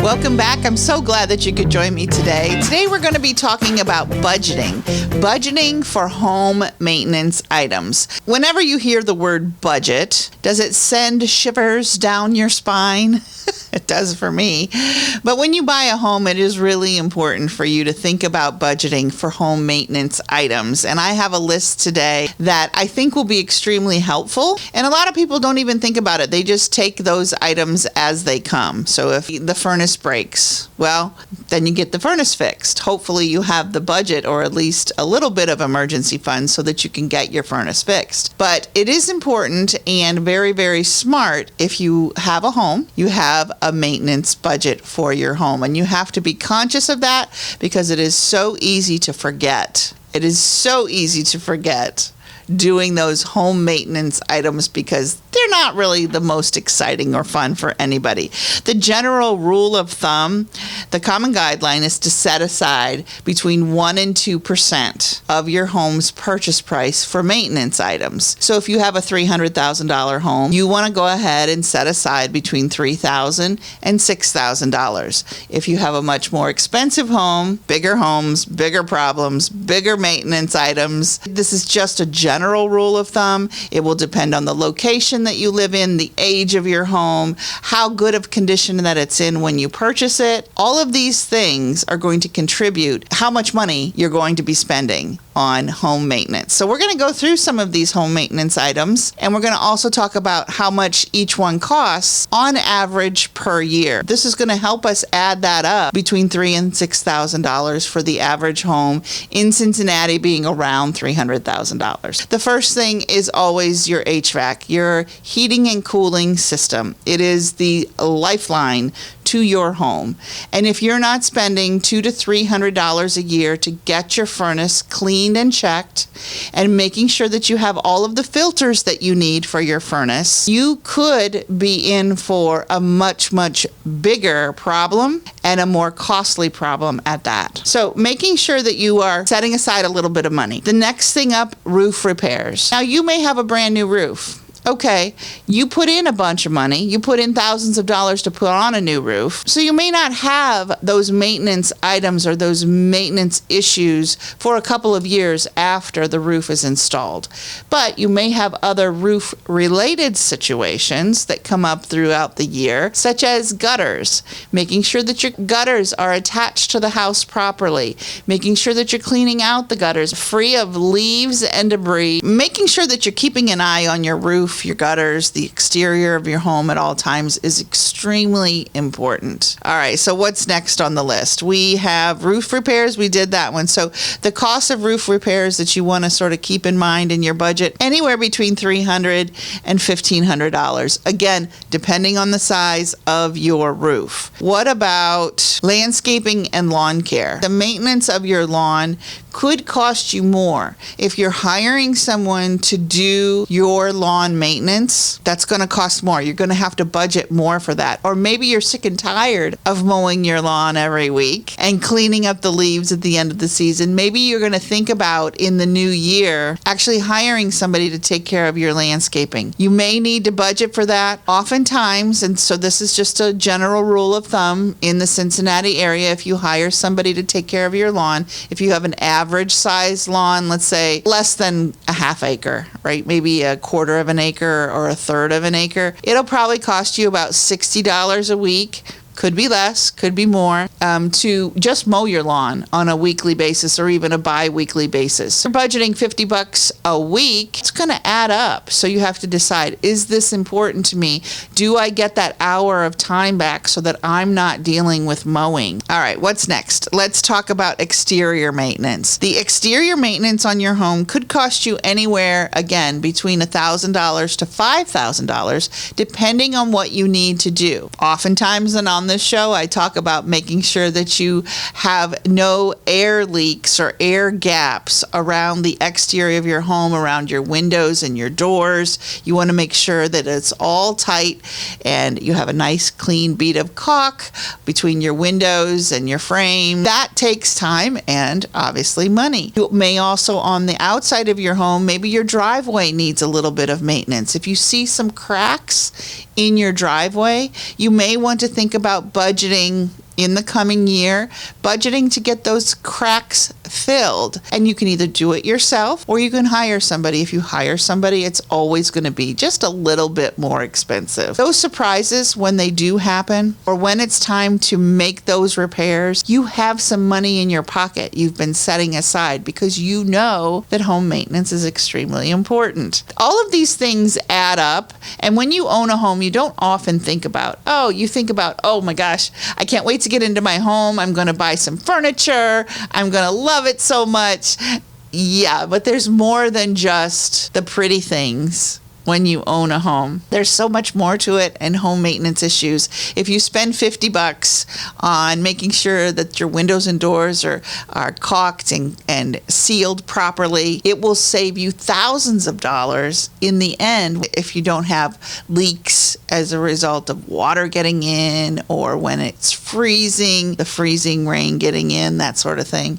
Welcome back. I'm so glad that you could join me today. Today we're going to be talking about budgeting for home maintenance items. Whenever you hear the word budget, does it send shivers down your spine? It does for me. But when you buy a home, it is really important for you to think about budgeting for home maintenance items. And I have a list today that I think will be extremely helpful. And a lot of people don't even think about it. They just take those items as they come. So if the furnace breaks, well, then you get the furnace fixed. Hopefully you have the budget or at least a little bit of emergency funds so that you can get your furnace fixed. But it is important and very, very smart if you have a home, you have a maintenance budget for your home. And you have to be conscious of that because it is so easy to forget. It is so easy to forget doing those home maintenance items because they're not really the most exciting or fun for anybody. The general rule of thumb, the common guideline is to set aside between 1 and 2% of your home's purchase price for maintenance items. So if you have a $300,000 home, you want to go ahead and set aside between $3,000 and $6,000. If you have a much more expensive home, bigger homes, bigger problems, bigger maintenance items, this is just a general rule of thumb. It will depend on the location that you live in, the age of your home, how good of condition that it's in when you purchase it. All of these things are going to contribute how much money you're going to be spending on home maintenance. So we're going to go through some of these home maintenance items, and we're going to also talk about how much each one costs on average per year. This is going to help us add that up between $3,000 and $6,000 for the average home in Cincinnati being around $300,000. The first thing is always your HVAC, your heating and cooling system. It is the lifeline to your home. And if you're not spending $200 to $300 a year to get your furnace cleaned and checked and making sure that you have all of the filters that you need for your furnace, you could be in for a much, much bigger problem and a more costly problem at that. So making sure that you are setting aside a little bit of money. The next thing up, roof repairs. Now you may have a brand new roof. Okay, you put in a bunch of money, you put in thousands of dollars to put on a new roof, so you may not have those maintenance items or those maintenance issues for a couple of years after the roof is installed. But you may have other roof-related situations that come up throughout the year, such as gutters, making sure that your gutters are attached to the house properly, making sure that you're cleaning out the gutters free of leaves and debris, making sure that you're keeping an eye on your roof, your gutters, the exterior of your home at all times is extremely important. All right, so what's next on the list? We have roof repairs. We did that one. So the cost of roof repairs that you want to sort of keep in mind in your budget, anywhere between $300 and $1,500. Again, depending on the size of your roof. What about landscaping and lawn care? The maintenance of your lawn could cost you more. If you're hiring someone to do your lawn maintenance, that's going to cost more. You're going to have to budget more for that. Or maybe you're sick and tired of mowing your lawn every week and cleaning up the leaves at the end of the season. Maybe you're going to think about in the new year actually hiring somebody to take care of your landscaping. You may need to budget for that oftentimes, and so this is just a general rule of thumb in the Cincinnati area. If you hire somebody to take care of your lawn, if you have an average size lawn, let's say less than a half acre, right? Maybe a quarter of an acre or a third of an acre, it'll probably cost you about $60 a week. Could be less, could be more, to just mow your lawn on a weekly basis or even a bi-weekly basis. You're budgeting $50 a week, it's going to add up. So you have to decide, is this important to me? Do I get that hour of time back so that I'm not dealing with mowing? All right, what's next? Let's talk about exterior maintenance. The exterior maintenance on your home could cost you anywhere, again, between $1,000 to $5,000, depending on what you need to do. Oftentimes, and on this show, I talk about making sure that you have no air leaks or air gaps around the exterior of your home, around your windows and your doors. You want to make sure that it's all tight and you have a nice clean bead of caulk between your windows and your frame. That takes time and obviously money. You may also, on the outside of your home, maybe your driveway needs a little bit of maintenance. If you see some cracks in your driveway, you may want to think about about budgeting in the coming year, budgeting to get those cracks filled. And you can either do it yourself or you can hire somebody. If you hire somebody, it's always going to be just a little bit more expensive. Those surprises, when they do happen, or when it's time to make those repairs, you have some money in your pocket you've been setting aside because you know that home maintenance is extremely important. All of these things add up. And when you own a home, you don't often think about, you think about, oh my gosh, I can't wait to get into my home. I'm going to buy some furniture. I'm going to love it so much. Yeah, but there's more than just the pretty things when you own a home. There's so much more to it and home maintenance issues. If you spend $50 on making sure that your windows and doors are caulked and sealed properly, it will save you thousands of dollars in the end if you don't have leaks as a result of water getting in or when it's freezing, the freezing rain getting in, that sort of thing.